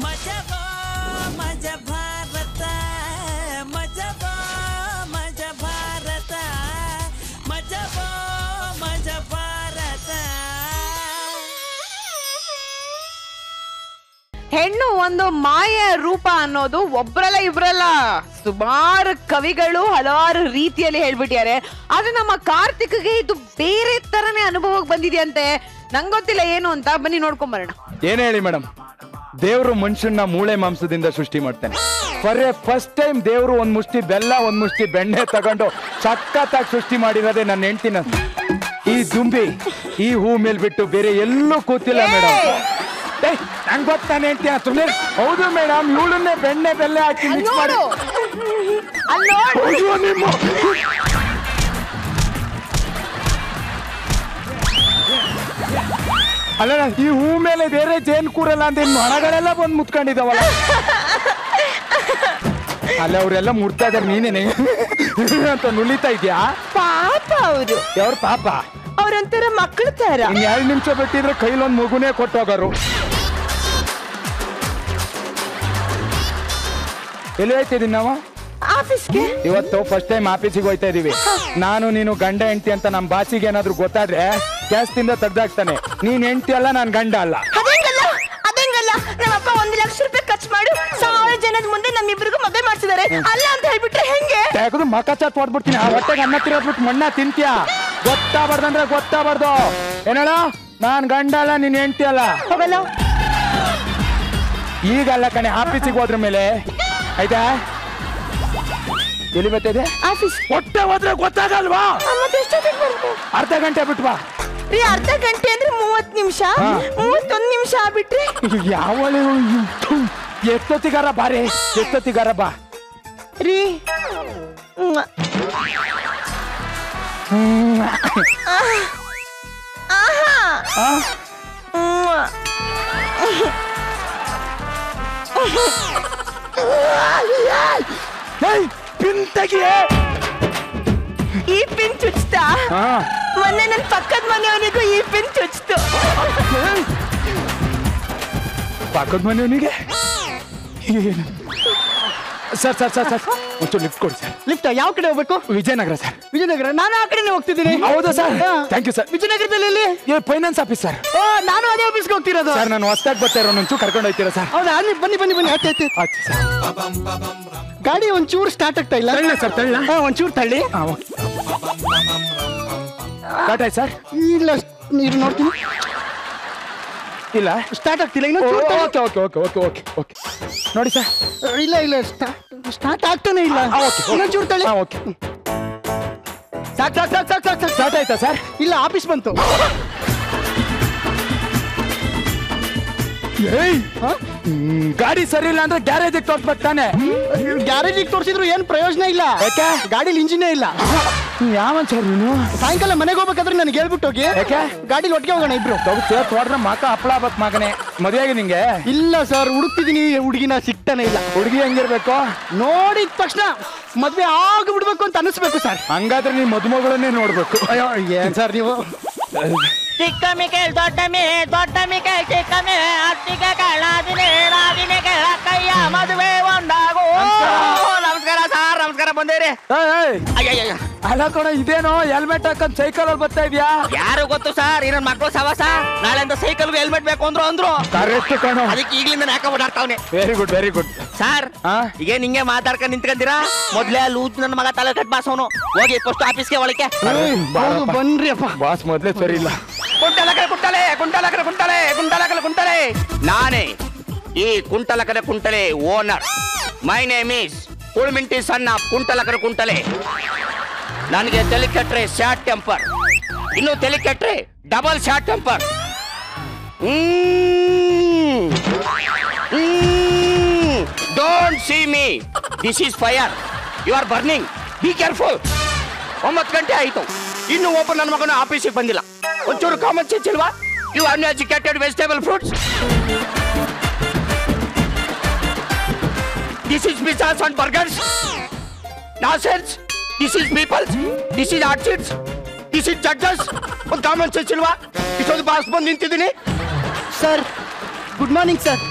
ಮಜಬೋ ಮಜ ಭಾರತ ಮಜಬೋ ಮಜ ಭಾರತ ಮಜಬೋ ಮಜ ಭಾರತ. ಹೆಣ್ಣು ಒಂದು ಮಾಯೆಯ ರೂಪ ಅನ್ನೋದು ಒಬ್ರಲ್ಲ ಇಬ್ರಲ್ಲ ಸುಮಾರು ಕವಿಗಳು ಹಲವಾರು ರೀತಿಯಲ್ಲಿ ಹೇಳ್ಬಿಟ್ಟಿದ್ದಾರೆ. ಆದ್ರೆ ನಮ್ಮ ಕಾರ್ತಿಕ್ಗೆ ಇದು ಬೇರೆ ತರನೇ ಅನುಭವಕ್ಕೆ ಬಂದಿದೆಯಂತೆ. ನಂಗೊತ್ತಿಲ್ಲ ಏನು ಅಂತ, ಬನ್ನಿ ನೋಡ್ಕೊಂಡ್ ಬರೋಣ. ಏನ್ ಹೇಳಿ ಮೇಡಮ್, ದೇವ್ರು ಮನುಷ್ಯನ ಮೂಳೆ ಮಾಂಸದಿಂದ ಸೃಷ್ಟಿ ಮಾಡ್ತಾನೆ. ಫಸ್ಟ್ ಟೈಮ್ ದೇವ್ರು ಒಂದ್ ಮುಷ್ಟಿ ಬೆಲ್ಲ ಒಂದ್ ಮುಷ್ಟಿ ಬೆಣ್ಣೆ ತಗೊಂಡು ಸಖತ್ತಾಗಿ ಸೃಷ್ಟಿ ಮಾಡಿರೋದೇ ನನ್ನ ಹೆಂಡತಿನ. ಈ ದುಂಬಿ ಈ ಹೂ ಮೇಲ್ ಬಿಟ್ಟು ಬೇರೆ ಎಲ್ಲೂ ಕೂತಿಲ್ಲ ಮೇಡಮ್. ನಂಗೆ ಗೊತ್ತಾನೆ ಹೇಳ್ತೀಯ ಸುಮ್ಮನೆ. ಹೌದು ಮೇಡಮ್, ಇವಳನ್ನೇ ಬೆಣ್ಣೆ ಬೆಲ್ಲ ಹಾಕಿ ಮಿಕ್ಸ್ ಮಾಡಿ. ಅಲ್ಲ, ಈ ಹೂ ಮೇಲೆ ಬೇರೆ ಜೇನ್ ಕೂರಲ್ಲ ಅಂತ ಮಣಗಳೆಲ್ಲ ಬಂದು ಮುತ್ಕೊಂಡಿದ್ದಾವಲ್ಲ. ಅಲ್ಲ, ಅವರೆಲ್ಲ ಮುಡ್ತಾ ಇದಾರೆ, ನೀನೇನೆ ಅಂತ ನುಲಿತಾ ಇದ್ಯಾ? ಪಾಪ ಅವರು. ಯಾವ್ರ ಪಾಪ? ಅವ್ರಂತರ ಮಕ್ಕಳ ತರ. 2 ನಿಮಿಷ ಬಿಟ್ಟಿದ್ರೆ ಕೈಲೊಂದ್ ಮಗುನೇ ಕೊಟ್ಟೋಗಾರು. ಎಲ್ಲಿ ಹೋಯ್ತಿದೀನಿ ನಾವು? ಆಫೀಸ್ಗೆ. ಇವತ್ತು ಫಸ್ಟ್ ಟೈಮ್ ಆಫೀಸಿಗೆ ಹೋಯ್ತಾ ಇದೀವಿ. ನಾನು ನೀನು ಗಂಡ ಹೆಂಡತಿ ಅಂತ ನಮ್ ಬಾಸಿಗೆ ಏನಾದ್ರು ಗೊತ್ತಾದ್ರೆ ಕ್ಯಾಸ್ತಿಂದ ತೆಗ್ದಾಕ್ತಾನೆ. ನೀನ್ ಹೆಂಡತಿ ಅಲ್ಲ, ನಾನ್ ಗಂಡ ಅಲ್ಲ. ಅದೇಂಗಲ್ಲ, ನಮ್ಮಪ್ಪ 1 ಲಕ್ಷ ರೂಪಾಯಿ ಖರ್ಚು ಮಾಡಿ 1000 ಜನದ ಮುಂದೆ ನಮ್ಮಿಬ್ರಿಗೂ ಮದುವೆ ಮಾಡ್ಸಿದಾರೆ. ಅಲ್ಲ ಅಂತ ಹೇಳ್ಬಿಟ್ರೆ ಹೆಂಗೆ? ತೆಗೆದು ಮಕ ಚಾತ್ ಹೊಡ್ಬಿಡ್ತೀನಿ. ಆ ಹೊಟ್ಟೆಗೆ ಅನ್ನ ತಿರೋದ್ಬಿಟ್ಟು ಮಣ್ಣ ತಿಂತ್ಯಾ? ಗೊತ್ತಾಗ್ಬಾರ್ದಂದ್ರೆ ಗೊತ್ತಾಗ್ಬಾರ್ದು. ಏನೇಳ, ನಾನ್ ಗಂಡ ಅಲ್ಲ, ನೀನ್ ಹೆಂಡತಿ ಅಲ್ಲ. ಹೋಗಲ್ಲ. ಈಗಲ್ಲ ಕಣೆ, ಆಫೀಸಿಗೆ ಹೋದ್ರ ಮೇಲೆ ಆಯ್ತಾ? ಎಲ್ಲಿ ಬರ್ತಿದೆ? ಆಫೀಸ್. ಹೊಟ್ಟೆ ಹೋದ್ರೆ ಗೊತ್ತಾಗಲ್ವಾ? ಅರ್ಧ ಗಂಟೆ ಬಿಟ್ವಾ? ಅರ್ಧ ಗಂಟೆ ಅಂದ್ರೆ 30 ನಿಮಿಷ, 31 ನಿಮಿಷ ಆಗ್ಬಿಟ್ರಿ. ಯಾವ ಎಷ್ಟೊತ್ತಿಗಾರ ಬಾರಿ, ಎಷ್ಟೊತ್ತಿಗಾರ ಬಾ ರೀ. ಪಿನ್ ತೆಗಿಯೇ. ಈ ಪಿನ್ ಚುಚ್ತಾ? ಮೊನ್ನೆ ನನ್ನ ಪಕ್ಕದ ಮನೆಯವನಿಗೂ ಈ ಪಿನ್ ಚುಚ್ತು. ಪಕ್ಕದ ಮನೆಯವನಿಗೆ? ಸರ್ ಸರ್ ಸರ್ ಸರ್ ಒಂಚೂರು ಲಿಫ್ಟ್ ಕೊಡಿ ಸರ್. ಲಿಫ್ಟ್ ಯಾವ ಕಡೆ ಹೋಗ್ಬೇಕು? ವಿಜಯನಗರ ಸರ್. ವಿಜಯನಗರ? ನಾನು ಆ ಕಡೆನೇ ಹೋಗ್ತಿದ್ದೀನಿ. ಹೌದಾ ಸರ್? Thank you sir. ವಿಜಯನಗರದಲ್ಲಿ ಫೈನಾನ್ಸ್ ಆಫೀಸ್ ಸರ್. ನಾನು ಅದೇ ಆಫೀಸ್ಗೆ ಹೋಗ್ತಿರೋದು ಸರ್. ನಾನು ಹೊಸದಾಗಿ ಬರ್ತಾ ಇರೋ, ಒಂಚೂರು ಕರ್ಕೊಂಡು ಹೋಗ್ತೀರಾ ಸರ್? ಹೌದಾ? ಬನ್ನಿ ಬನ್ನಿ ಬನ್ನಿ. ಆಯ್ತು ಗಾಡಿ ಒಂಚೂರು ಸ್ಟಾರ್ಟ್ ಆಗ್ತಾ ಇಲ್ಲ. ತಳ್ಳ ಸರ್, ತಳ್ಳ. ಒಂಚೂರು ತಳ್ಳಿ. ಸ್ಟಾರ್ಟ್ ಆಯ್ತು ಸರ್? ಇಲ್ಲ, ನೀರು ನೋಡ್ತೀನಿ. ಇಲ್ಲ, ಸ್ಟಾರ್ಟ್ ಆಗ್ತಿಲ್ಲ ಇನ್ನು. Okay okay okay okay okay okay ನೋಡಿ ಸರ್. ಇಲ್ಲ ಇಲ್ಲ, ಸ್ಟಾರ್ಟ್ ಆಗ್ತಾನೆ ಇಲ್ಲ. ಇನ್ನೊಂಚೂರು ತಳ್ಳಿ. ಓಕೆ. ಸಾಕು ಸಾಕು ಸಾಕು ಸಾಕು ಸಾಕು. ಸ್ಟಾರ್ಟ್ ಆಯ್ತಾ ಸರ್? ಇಲ್ಲ, ಆಫೀಸ್ ಬಂತು. ಗಾಡಿ ಸರಿ ಇಲ್ಲ ಅಂದ್ರೆ ಗ್ಯಾರೇಜ್ ತೋರ್ಸ್ಬೇಕು ತಾನೆ? ಗ್ಯಾರೇಜಿಗೆ ತೋರಿಸಿದ್ರು ಏನ್ ಪ್ರಯೋಜನ ಇಲ್ಲ. ಯಾಕೆ? ಗಾಡಿಲಿ ಇಂಜಿನೇ ಇಲ್ಲ. ಯಾವ ಸರ್ ನೀನು? ಸಾಯಂಕಾಲ ಮನೆಗೆ ಹೋಗ್ಬೇಕಾದ್ರೆ ನನಗೆ ಹೇಳ್ಬಿಟ್ಟು ಹೋಗಿ. ಯಾಕೆ? ಗಾಡಿಲಿ ಒಟ್ಟಿಗೆ ಹೋಗೋಣ ಇಬ್ರು. ಹೊಡ್ರೆ ಮಕ ಹಪ್ಪಳ ಆಗ್ಬೇಕು ಮಗನೇ. ಮದುವೆಗೆ ನಿಂಗೆ? ಇಲ್ಲ ಸರ್, ಹುಡುಕ್ತಿದೀನಿ, ಹುಡುಗಿನ ಸಿಗ್ತಾನೆ ಇಲ್ಲ. ಹುಡುಗಿ ಹೆಂಗಿರ್ಬೇಕು? ನೋಡಿದ ತಕ್ಷಣ ಮದ್ವೆ ಆಗ್ಬಿಡ್ಬೇಕು ಅಂತ ಅನಿಸ್ಬೇಕು ಸರ್. ಹಂಗಾದ್ರೆ ನೀ ಮದುಮಗಳನ್ನೇ ನೋಡ್ಬೇಕು. ಅಯ್ಯೋ, ಏನ್ ಸರ್ ನೀವು? ಚಿಕ್ಕ ಮಿಕೇಲ್ ದೊಡ್ಡ ಮಿಕೇಲ್ ಚಿಕ್ಕ ಅತ್ತಿಗೆ ಕಳ್ಳಾದಿನೇ ರಾದಿನೇ ಕೈಯ ಮದುವೆ ಒಂದಾಗು. ನಮಸ್ಕಾರ ಸರ್. ನಮಸ್ಕಾರ, ಬಂದೇರಿ. ಅಲ್ಲ ಕಣ, ಇದೇನೋ ಹೆಲ್ಮೆಟ್ ಹಾಕೊಂಡ್ ಸೈಕಲ್ ಅಲ್ಲಿ ಬರ್ತಾ ಇದ್ಯಾ? ಯಾರು ಗೊತ್ತು ಸರ್, ಇನ್ನೊಂದು ಮಕ್ಕಳು ಸವಾಸ. ನಾಳೆಂದ ಸೈಕಲ್ಗೆ ಹೆಲ್ಮೆಟ್ ಬೇಕು ಅಂದ್ರು ಕರೆಕ್ಟ್ ಕಣೋ. ಅದಕ್ಕೆ ಈಗ್ಲಿಂದ ಯಾಕೆ ಓಡಾಡ್ತಾವ್ನೆ. Very good very good sir. ಈಗ ನಿಂಗೆ ಮಾತಾಡ್ಕೊಂಡು ನಿಂತ್ಕೊಂತೀರಾ? ಮೊದ್ಲೇ ಲೂಚ್ ನನ್ನ ಮಗ ತಲೆ ಕಟ್ ಬಾಸ್ ಅವನು. ಹೋಗಿ ಪೋಸ್ಟ್ ಆಫೀಸ್ಗೆ ಒಳಕ್ಕೆ. ಬನ್ರಿ ಅಪ್ಪ. ಬಾಸ್ ಮೊದ್ಲೇ ಸರಿ ಇಲ್ಲ. ಕುಂಟಲೆ ನಾನೇ ಈ Kuntale owner. My name is Kulminti ಸಣ್ಣ ಕುಂಟಲೆ. ನನಗೆ ತಲೆ ಕೆಟ್ರೆ ಶಾರ್ಟ್ ಟೆಂಪರ್, ಇನ್ನು ತಲೆ ಕೆಟ್ರೆ double short temper. Don't see me, this is fire, you are burning, be careful. 9 ಗಂಟೆ ಆಯ್ತು, ಇನ್ನು ಒಬ್ಬ ನನ್ನ ಮಗನ ಆಫೀಸಿಗೆ ಬಂದಿಲ್ಲ. ಒಂಚೂರು ಕಾಮನ್ ಸೆನ್ಸ್ ಇಲ್ವಾ? You uneducated vegetable fruits. This is pizzas and burgers. Nonsense. This is peoples. This is orchids. This is judges. ಒಂದು ಕಾಮನ್ ಸೆನ್ಸ್ ಇಲ್ವಾ? ಇಷ್ಟೊಂದು ಬಾಸ್ ಬಂದು ನಿಂತಿದ್ದೀನಿ. Sir, good morning sir.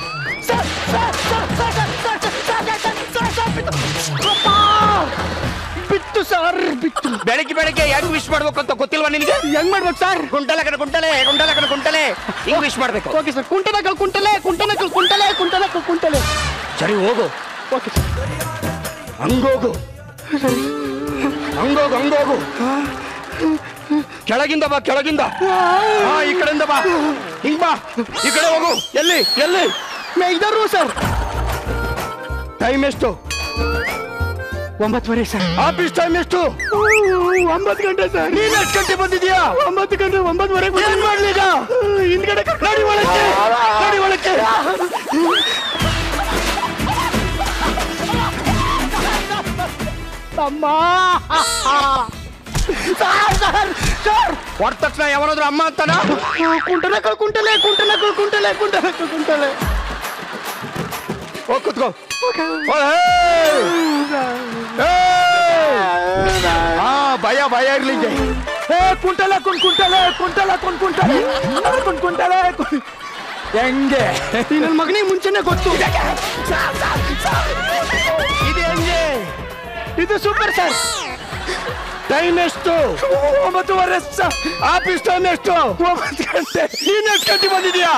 ಬಿತ್ತು ಸರ್ ಬಿತ್ತು. ಬೆಳಗ್ಗೆ ಬೆಳಗ್ಗೆ ಹೆಂಗ್ ವಿಶ್ ಮಾಡ್ಬೇಕು ಅಂತ ಗೊತ್ತಿಲ್ವಾ ನಿನಗೆ? ಹೆಂಗ್ ಮಾಡ್ಬೇಕು ಸರ್? ಕುಂಟಲಕನ ಕುಂಟಲೆ ಕುಂಟಲಕನ ಕುಂಟಲೆ ಹಿಂಗ್ ವಿಶ್ ಮಾಡ್ಬೇಕು. Okay sir. ಕುಂಟನಕಲ್ ಕುಂಟಲೆ ಕುಂಟನಕಲ್ ಕುಂಟಲೆ ಕುಂಟನಕಲ್ ಕುಂಟಲೆ. ಸರಿ ಹೋಗು. Okay sir. ಹಂಗೋಗು ಹಂಗೋಗು ಹಂಗೋಗು. ಕೆಳಗಿಂದ ಬಾ ಕೆಳಗಿಂದ. ಹಾ ಈ ಕಡೆಯಿಂದ ಬಾ. ಹಿಂಗ್ ಬಾ ಈ ಕಡೆ ಹೋಗು. ಎಲ್ಲಿ ಎಲ್ಲಿ? ಮೇ ಇದರು ಸರ್. ಟೈಮ್ ಎಷ್ಟು? 9:30 ಸರ್. ಆಫೀಸ್ ಟೈಮ್ ಎಷ್ಟು? 9 ಗಂಟೆ ಸರ್. ನೀನ್ ಎಷ್ಟು ಗಂಟೆ ಬಂದಿದ್ಯಾ? 9 ಗಂಟೆ 9:30. ಏನ್ ಮಾಡ್ಲಿ ಈಗ? ಹಿಂದ್ಗಡೆ ನೋಡಿ ಒಳಕ್ಕೆ ನೋಡಿ ಒಳಕ್ಕೆ. ಅಮ್ಮ ಸರ್ ಹೊರ ತಕ್ಷಣ ಯಾವನಾದ್ರೂ ಅಮ್ಮ ಅಂತಾನ? ಕುಂಟನಕಲ್ ಕುಂಟಲೆ ಕುಂಟನಕಲ್ ಕುಂಟಲೆ ಕುಂಟನಕಲ್ ಕುಂಟಲೆ. ಹೋಗ್ ಕುತ್ಕೋ. ಭಯ ಭಯ ಇರ್ಲಿಂಗೆ. ಕುಂಟಲೆ ಕುಂಟಲೆ ಕುಂಟಲೆ ಕುಂಟಲೆ ಕುಂಟಲೆ ಹೆಂಗೆ? ನನ್ನ ಮಗನಿಗೆ ಮುಂಚೆನೆ ಗೊತ್ತು. ಇದು ಹೆಂಗೆ? ಇದು ಸೂಪರ್ ಸರ್. ಟೈಮ್ ಎಷ್ಟು? 9:30 ಸರ್. ಆಫೀಸ್ ಟೈಮ್ ಎಷ್ಟು? 9 ಗಂಟೆ. ನೀನ್ ಎಷ್ಟು ಗಂಟೆ ಬಂದಿದ್ಯಾ?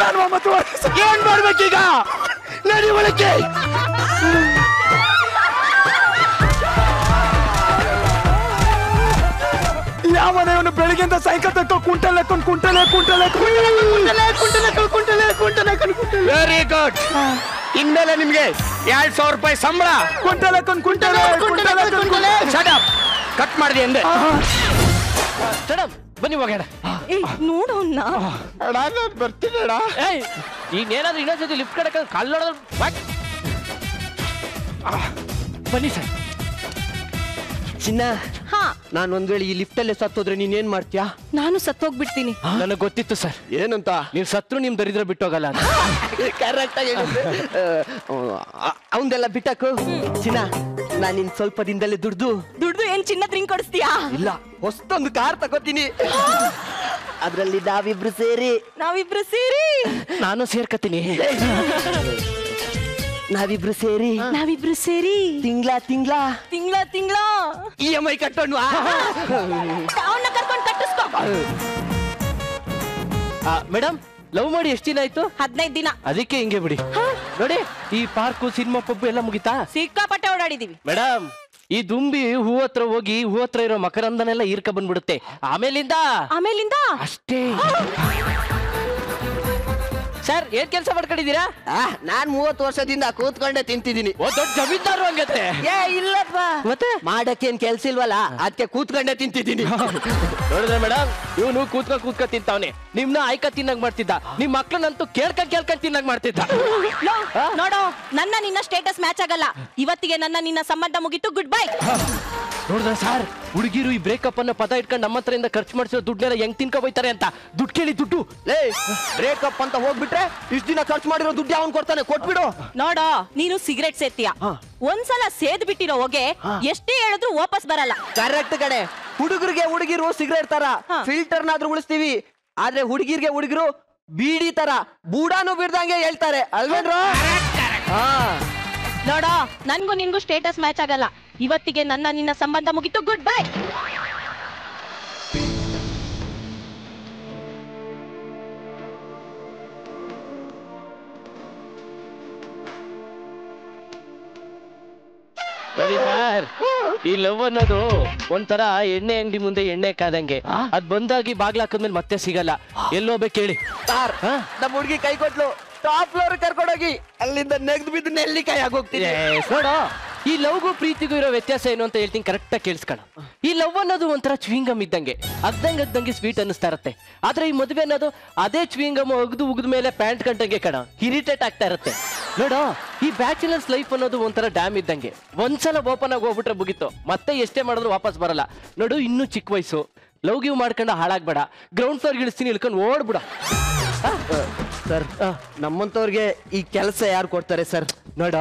ನಾನು 9:30 ಸರ್. ಏನ್ ಮಾಡ್ಬೇಕೀಗ? ನಡಿ ಒಳಕ್ಕೆ. ಯಾವನೇವನು ಬೆಳಿಗ್ಗೆಯಿಂದ ಸಾಯಂಕಾಲ ತನಕ ಕುಂಟಲೆ ಕುಂಟಲೆ ಕುಂಟಲೆ ಕುಂಟಲೆ ಕುಂಟನಕಲ್ ಕುಂಟಲೆ ಕುಂಟನಕಲ್ ಕುಂಟಲೆ. Very good. ಇನ್ಮೇಲೆ ನಿಮ್ಗೆ 2,000 ರೂಪಾಯಿ ಸಂಬಳ. Kuntale Kuntale Kuntale Kuntale. Shut up. Cut ಮಾಡಿದೆ ಅಂದೆ. ಬನ್ನಿ ಹೋಗೋಣ. ನೋಡೋಣ. ನಾನು ಬರ್ತೀನಿ ಅಣ್ಣ. ಈಗ ಏನಾದ್ರು ಇನ್ನೊಂದ್ಸತಿ ಲಿಫ್ಟ್ ಕಡೆ ಕಾಲ್ ನೋಡೋದು. ಬನ್ನಿ ಸರ್. ಚಿನ್ನ, ಹಾ, ನಾನು ಒಂದ್ ವೇಳೆ ಈ ಲಿಫ್ಟ್ ಅಲ್ಲೇ ಸತ್ತೋದ್ರೆ ನೀನ್ ಏನ್ ಮಾಡ್ತೀಯಾ? ನಾನು ಸತ್ತೋಗ್ಬಿಡ್ತೀನಿ. ನನಗೆ ಗೊತ್ತಿತ್ತು ಸರ್. ಏನಂತ? ನೀವ್ ಸತ್ರು ನಿಮ್ ದರಿದ್ರ ಬಿಟ್ಟೋಗಲ್ಲ ಅಂತ. ಕರೆಕ್ಟ್ ಆಗಿ ಅವಂದೆಲ್ಲ ಬಿಟ್ಟಕು. ಚಿನ್ನ, ನಾನು ಇನ್ ಸ್ವಲ್ಪ ದಿನದಲ್ಲೇ ದುಡ್ದು ಏನ್ ಚಿನ್ನದ ರಿಂಗ್ ಕೊಡಿಸ್ತೀಯಾ? ಇಲ್ಲ, ಹೊಸದೊಂದು ಕಾರ್ ತಗೋತೀನಿ. ಅದ್ರಲ್ಲಿ ನಾವಿಬ್ರು ಸೇರಿ ನಾನು ಸೇರ್ಕತೀನಿ. ನಾವಿಬ್ರು ಸೇರಿ ತಿಂಗ್ಳ EMI ಕಟ್ಟೋಣ. ಅವನ್ನ ಕರ್ಕೊಂಡು ಕಟ್ಟಿಸ್ಕೋ. ಮೇಡಮ್, ಲವ್ ಮಾಡಿ ಎಷ್ಟು ದಿನ ಆಯ್ತು? 15 ದಿನ. ಅದಕ್ಕೆ ಹಿಂಗೆ ಬಿಡಿ. ನೋಡಿ, ಈ ಪಾರ್ಕು ಸಿನಿಮಾ ಪಬ್ಬು ಎಲ್ಲ ಮುಗಿತಾ? ಸಿಕ್ಕಾಪಟ್ಟೆ ಓಡಾಡಿದೀವಿ. ಮೇಡಮ್, ಈ ದುಂಬಿ ಹೂ ಹತ್ರ ಹೋಗಿ ಹೂ ಹತ್ರ ಇರೋ ಮಕರಂದನೆಲ್ಲ ಈರ್ಕ ಬಂದ್ಬಿಡುತ್ತೆ. ಆಮೇಲಿಂದ ಅಷ್ಟೇ. ಸರ್, ಏನ್ ಕೆಲಸ ಮಾಡ್ಕೊಂಡಿದ್ದೀರಾ? ನಾನ್ 30 ವರ್ಷದಿಂದ ಕೂತ್ಕೊಂಡೆ ತಿಂತಿದ್ದೀನಿ. ಓ, ದೊಡ್ಡ ಜಮೀನ್ದಾರು ಹಂಗತ್ತೆ. ಏ ಇಲ್ಲಪ್ಪ, ಮತ್ತೆ ಮಾಡಕ್ಕೇನ್ ಕೆಲ್ಸ ಇಲ್ವಲ್ಲ, ಅದಕ್ಕೆ ಕೂತ್ಕೊಂಡೆ ತಿಂತಿದ್ದೀನಿ. ನೋಡಿದ್ರೆ ಮೇಡಮ್, ಇವನು ಕೂತ್ಕ ತಿಂತಾವನೆ. ನಿಮ್ನ ಆಯ್ಕ ತಿನ್ನಂಗ್ ಮಾಡ್ತಿದ್ದ. ನಿಮ್ ಮಕ್ಳನ್ನಂತೂ ಕೇಳ್ಕೊಂಡ್ ತಿನ್ನಂಗ್ ಮಾಡ್ತಿದ್ದ. ನೋಡೋ, ನನ್ನ ನಿನ್ನ ಸ್ಟೇಟಸ್ ಮ್ಯಾಚ್ ಆಗಲ್ಲ. ಇವತ್ತಿಗೆ ನನ್ನ ನಿನ್ನ ಸಂಬಂಧ ಮುಗಿತು. Good bye. ನೋಡಿದ್ರ ಸರ್, ಹುಡುಗಿರು ಈ ಬ್ರೇಕಪ್ ಅನ್ನ ಪದ ಇಟ್ಕೊಂಡು ನಮ್ಮ ಹತ್ರದಿಂದ ಖರ್ಚು ಮಾಡಿಸೋ ದುಡ್ಡೆಲ್ಲ ಹೆಂಗ್ ತಿನ್ಕೋಬೋಯ್ತಾರೆ ಅಂತ. ದುಡ್ಡು ಕೇಳಿ ದುಡ್ಡು. ಲೇ, ಬ್ರೇಕಪ್ ಅಂತ ಹೋಗ್ಬಿಟ್ರೆ ಇಷ್ಟ ದಿನ ಖರ್ಚು ಮಾಡಿರೋ ದುಡ್ಡು ಅವನ್ ಕೊಡ್ತಾನೆ, ಕೊಟ್ಬಿಡು. ನೋಡೋ, ನೀನು ಸಿಗರೇಟ್ ಸೇರ್ತೀಯ. ಒಂದ್ಸಲ ಸೇದ್ ಬಿಟ್ಟಿರೋ ಹೊಗೆ ಎಷ್ಟೇ ಹೇಳಿದ್ರು ವಾಪಸ್ ಬರಲ್ಲ. ಕರೆಕ್ಟ್ ಕಡೆ. ಹುಡುಗಿರು ಸಿಗರೇಟ್ ತರ ಫಿಲ್ಟರ್ನಾದ್ರೂ ಉಳಿಸ್ತೀವಿ, ಆದ್ರೆ ಹುಡುಗಿರು ಬೀಡಿ ತರ ಬೂಡಾನು ಬಿಡ್ದಂಗೆ ಹೇಳ್ತಾರೆ ಅಲ್ವೇನ್ರೋ? ನೋಡೋ, ನನ್ಗೂ ನಿನ್ಗೂ ಸ್ಟೇಟಸ್ ಮ್ಯಾಚ್ ಆಗಲ್ಲ. ಇವತ್ತಿಗೆ ನನ್ನ ನಿನ್ನ ಸಂಬಂಧ ಮುಗಿತು. Good bye. ಸರ್, ಈ ಲವ್ ಅನ್ನೋದು ಒಂಥರ ಎಣ್ಣೆ ಅಂಗಡಿ ಮುಂದೆ ಎಣ್ಣೆ ಕಾದಂಗೆ. ಅದ್ ಬಂದಾಗಿ ಬಾಗ್ಲಾಕದ್ಮೇಲೆ ಮತ್ತೆ ಸಿಗಲ್ಲ. ಎಲ್ಲೋಗ್ಬೇಕು ಹೇಳಿ? ನಮ್ಮ ಹುಡುಗಿ ಕೈ ಕೊಟ್ಲು, ಟಾಪ್ ಫ್ಲೋರ್ ಕರ್ಕೊಂಡೋಗಿ ಅಲ್ಲಿಂದ ನೆಗ್ದು ಬಿದ್ದು ನೆಲ್ಲಿಕಾಯಿ ಆಗೋಗ್ತೀನಿ. ನೋಡೋ, ಈ ಲವ್ಗೂ ಪ್ರೀತಿಗೂ ಇರೋ ವ್ಯತ್ಯಾಸ ಏನು ಅಂತ ಹೇಳ್ತೀನಿ, ಕರೆಕ್ಟ್ ಆಗಿ ಕೇಳಿಸ್ಕೊಳ್ಳ. ಈ ಲವ್ ಅನ್ನೋದು ಒಂಥರ ಚ್ವಿಂಗಮ್ ಇದ್ದಂಗೆ, ಅದ್ದಂಗೆ ಸ್ವೀಟ್ ಅನ್ನಿಸ್ತಾ ಇರುತ್ತೆ. ಆದ್ರೆ ಈ ಮದುವೆ ಅನ್ನೋದು ಅದೇ ಚ್ವಿಂಗಮ್ ಉಗಿದ ಮೇಲೆ ಪ್ಯಾಂಟ್ ಕಂಟಂಗೆ ಕಣ ಇರಿಟೇಟ್ ಆಗ್ತಾ ಇರುತ್ತೆ. ನೋಡೋ, ಈ ಬ್ಯಾಚುಲರ್ಸ್ ಲೈಫ್ ಅನ್ನೋದು ಒಂಥರ ಡ್ಯಾಮ್ ಇದ್ದಂಗೆ. ಒಂದ್ಸಲ ಓಪನ್ ಆಗಿ ಹೋಗ್ಬಿಟ್ರೆ ಮುಗಿತು, ಮತ್ತೆ ಎಷ್ಟೇ ಮಾಡಿದ್ರು ವಾಪಸ್ ಬರಲ್ಲ. ನೋಡು, ಇನ್ನೂ ಚಿಕ್ಕ ವಯಸ್ಸು, ಲವ್ ಗಿವ್ ಮಾಡ್ಕೊಂಡು ಹಾಳಾಗ್ಬೇಡ. ಗ್ರೌಂಡ್ ಫ್ಲೋರ್ ಇಳಿಸ್ತೀನಿ, ಇಳ್ಕೊಂಡು ಓಡ್ಬಿಡ. ಸರ್, ನಮ್ಮಂತವ್ರಿಗೆ ಈ ಕೆಲಸ ಯಾರು ಕೊಡ್ತಾರೆ ಸರ್? ನೋಡ,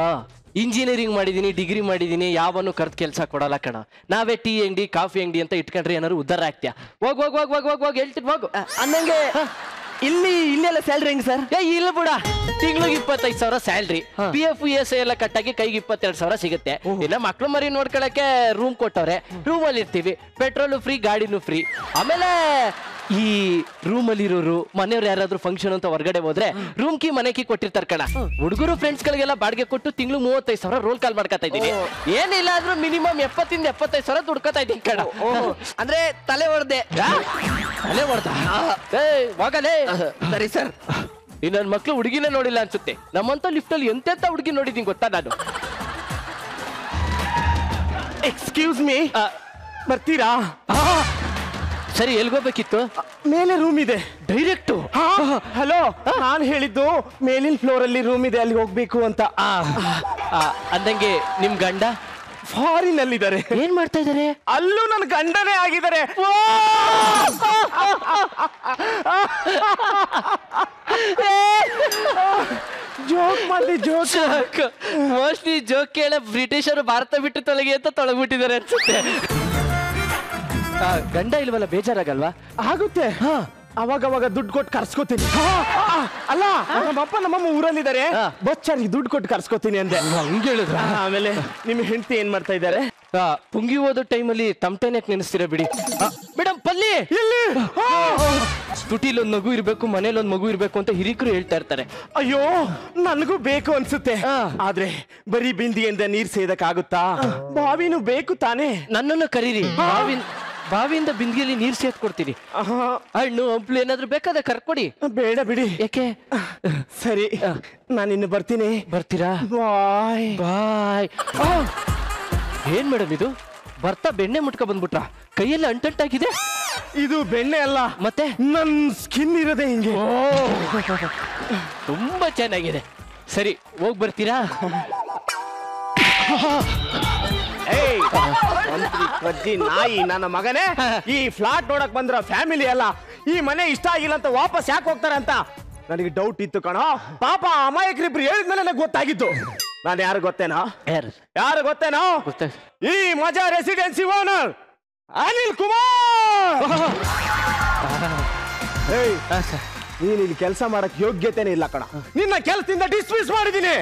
ಇಂಜಿನಿಯರಿಂಗ್ ಮಾಡಿದೀನಿ, ಡಿಗ್ರಿ ಮಾಡಿದೀನಿ, ಯಾವನು ಕರ್ತ್ ಕೆಲಸ ಕೊಡಲ್ಲ ಕಣ. ನಾವೇ ಟೀ ಅಂಗಡಿ, ಕಾಫಿ ಅಂಗಡಿ ಅಂತ ಇಟ್ಕೊಂಡ್ರೆ ಏನಾದ್ರು ಉದ್ದಾರ ಆಗ್ತೀಯ. ಹೋಗ್ ಹೇಳ್ತೀನಿ, ಹೋಗು. ಅನ್ನಂಗೆ ಇಲ್ಲೆಲ್ಲ ಸ್ಯಾಲ್ರಿ ಹೆಂಗ್ ಸರ್? ಇಲ್ಲ ಬಿಡ, ತಿಂಗಳಿಗೆ 25,000 ಸ್ಯಾಲ್ರಿ, PF ESI ಎಲ್ಲ ಕಟ್ಟಾಗಿ ಕೈಗೆ 22,000 ಸಿಗುತ್ತೆ. ಇನ್ನ ಮಕ್ಳು ಮರಿ ನೋಡ್ಕೊಳಕ್ಕೆ ರೂಮ್ ಕೊಟ್ಟವ್ರೆ, ರೂಮಲ್ಲಿ ಇರ್ತೀವಿ, ಪೆಟ್ರೋಲು ಫ್ರೀ, ಗಾಡಿನೂ ಫ್ರೀ. ಆಮೇಲೆ ಈ ರೂಮ್ ಅಲ್ಲಿ ಇರೋರು ಮನೆಯವ್ರು ಯಾರಾದ್ರೂ ಫಂಕ್ಷನ್ ಅಂತ ಹೊರಗಡೆ ಹೋದ್ರೆ ರೂಮ್ ಕಿ ಮನೆ ಕಿ ಕೊಟ್ಟಿರ್ತಾರೆ ಕಣ. ಹುಡುಗರು ಫ್ರೆಂಡ್ಸ್ ಗಳಿಗೆಲ್ಲ ಬಾಡಿಗೆ ಕೊಟ್ಟು ತಿಂಗಳು 35,000 ರೋಲ್ ಕಾಲ್ ಮಾಡ್ಕೊತಾ ಇದ್ದೀನಿ. ಏನಿಲ್ಲ ಆದ್ರೂ ಮಿನಿಮಮ್ 70,000-75,000 ದುಡ್ಕೋತಾ ಇದ್ದೀನಿ ಕಣ. ಅಂದ್ರೆ ತಲೆ ಹೊಡೆದೆ. ಅಲ್ಲೇ ಹೊಡ್ದ ಹೋಗಲೇ. ಸರಿ ಸರ್. ಈ ನನ್ ಮಕ್ಳು ಹುಡುಗಿನೇ ನೋಡಿಲ್ಲ ಅನ್ಸುತ್ತೆ. ನಮ್ಮಂತ ಲಿಫ್ಟ್ ಅಲ್ಲಿ ಎಂತೆಂತ ಹುಡುಗಿ ನೋಡಿದೀನಿ ಗೊತ್ತಾ ನಾನು. ಎಕ್ಸ್ಕ್ಯೂಸ್ ಮೀ, ಬರ್ತೀರಾ? ಸರಿ, ಎಲ್ಗೋಬೇಕಿತ್ತು? ಮೇಲೆ ರೂಮ್ ಇದೆ ಡೈರೆಕ್ಟ್. ಹಲೋ, ನಾನು ಹೇಳಿದ್ದು ಮೇಲಿನ ಫ್ಲೋರ್ ಅಲ್ಲಿ ರೂಮ್ ಇದೆ, ಅಲ್ಲಿ ಹೋಗ್ಬೇಕು ಅಂತ. ಅಂದಂಗೆ ನಿಮ್ ಗಂಡ ಫಾರಿನ್ ಅಲ್ಲಿದ್ದಾರೆ. ಏನ್ ಮಾಡ್ತಾ ಇದಾರೆ? ಅಲ್ಲೂ ನನ್ನ ಗಂಡನೇ ಆಗಿದ್ದಾರೆ. ಜೋಕ್ ಮಾಡಿ ಜೋಕ್. ಮೋಸ್ಟ್ಲಿ ಜೋಕ್ ಕೇಳ ಬ್ರಿಟಿಷರು ಭಾರತ ಬಿಟ್ಟು ತೊಲಗಿ ಅಂತ ತೊಳಗ್ಬಿಟ್ಟಿದ್ದಾರೆ ಅನ್ಸುತ್ತೆ. ಗಂಡ ಇಲ್ವಲ್ಲ, ಬೇಜಾರಾಗಲ್ವಾ? ಆಗುತ್ತೆ. ಅವಾಗ ದುಡ್ಡು ಕೊಟ್ಟು ಕರ್ಸ್ಕೊತೀನಿ. ಅಲ್ಲ, ನಮ್ಮಪ್ಪ ನಮ್ಮಮ್ಮ ಊರಲ್ಲಿದ್ದಾರೆ, ಬಚ್ಚಾರಿಗೆ ದುಡ್ಡು ಕೊಟ್ಟು ಕರ್ಸ್ಕೊತೀನಿ ಅಂದೆ. ಹಂಗೆ ಹೇಳಿದ್ರ? ಆಮೇಲೆ ನಿಮ್ ಹೆಂಡತಿ ಏನ್ ಮಾಡ್ತಾ ಇದ್ದಾರೆ? ಪುಂಗಿ ಓದೋ ಟೈಮಲ್ಲಿ ತಮಟೆನೆಕ್ ನೆನೆಸ್ತೀರ ಬಿಡಿ. ಮೇಡಮ್ ಪಲ್ಲಿ ಇಲ್ಲಿ ತುಟಿಲಿ ಒಂದ್ ಮಗು ಇರ್ಬೇಕು, ಮನೇಲಿ ಒಂದ್ ಮಗು ಇರ್ಬೇಕು ಅಂತ ಹಿರಿಕರು ಹೇಳ್ತಾ ಇರ್ತಾರೆ. ಅಯ್ಯೋ, ನನಗೂ ಬೇಕು ಅನ್ಸುತ್ತೆ. ಆದ್ರೆ ಬರೀ ಬಿಂದಿಯಿಂದ ನೀರ್ ಸೇದಕ್ಕಾಗುತ್ತಾ? ಬಾವಿನೂ ಬೇಕು ತಾನೇ. ನನ್ನನ್ನು ಕರೀರಿ, ಬಾವಿಯಿಂದ ಬಿಂದಿಗೆಯಲ್ಲಿ ನೀರ್ ಸೇದ್ ಕೊಡ್ತೀನಿ. ಹಣ್ಣು ಹಂಪ್ಲು ಏನಾದ್ರು ಬೇಕಾದ್ರೆ ಕರ್ಕೊಡಿ. ಬೇಡ ಬಿಡಿ. ಯಾಕೆ? ಸರಿ, ನಾನಿನ್ನು ಬರ್ತೀನಿ. ಬರ್ತೀರಾ? ಬಾಯ್ ಬಾಯ್. ಏನ್ ಮೇಡಮ್ ಇದು? ಬರ್ತಾ ಬೆಣ್ಣೆ ಮುಟ್ಕ ಬಂದ್ಬಿಟ್ರ? ಕೈಯೆಲ್ಲ ಅಂಟಂಟಾಗಿದೆ. ಇದು ಬೆಣ್ಣೆ ಅಲ್ಲ, ಮತ್ತೆ ನನ್ ಸ್ಕಿನ್ ಇರೋದೇ ಹಿಂಗೆ. ತುಂಬಾ ಚೆನ್ನಾಗಿದೆ. ಸರಿ, ಹೋಗ್ ಬರ್ತೀರಾ? ಕಜ್ಜಿ ನಾಯಿ ನನ್ನ ಮಗನೇ, ಈ ಫ್ಲಾಟ್ ನೋಡಕ್ ಬಂದ್ರ ಫ್ಯಾಮಿಲಿ ಅಲ್ಲ. ಈ ಮನೆ ಇಷ್ಟ ಆಗಿಲ್ಲ ಅಂತ ವಾಪಸ್ ಯಾಕೆ ಹೋಗ್ತಾರೆ ಅಂತ ನನಗೆ ಡೌಟ್ ಇತ್ತು ಕಣೋ. ಪಾಪ ಅಮಾಯಕರಿಬ್ರು ಹೇಳಿದ್ಮೇಲೆ ನನಗೆ ಗೊತ್ತಾಗಿತ್ತು. ನಾನು ಯಾರು ಗೊತ್ತೇನೋ? ಯಾರು ಗೊತ್ತೇನೋ? ಈ ಮಜಾ ರೆಸಿಡೆನ್ಸಿ ಓನರ್ ಅನಿಲ್ ಕುಮಾರ್. ನೀನ್ ಇಲ್ಲಿ ಕೆಲಸ ಮಾಡಕ್ ಯೋಗ್ಯತೆನೇ ಇಲ್ಲ ಕಣ. ನಿನ್ನ ಕೆಲಸದಿಂದ ಡಿಸ್ಮಿಸ್ ಮಾಡಿದೀನಿ.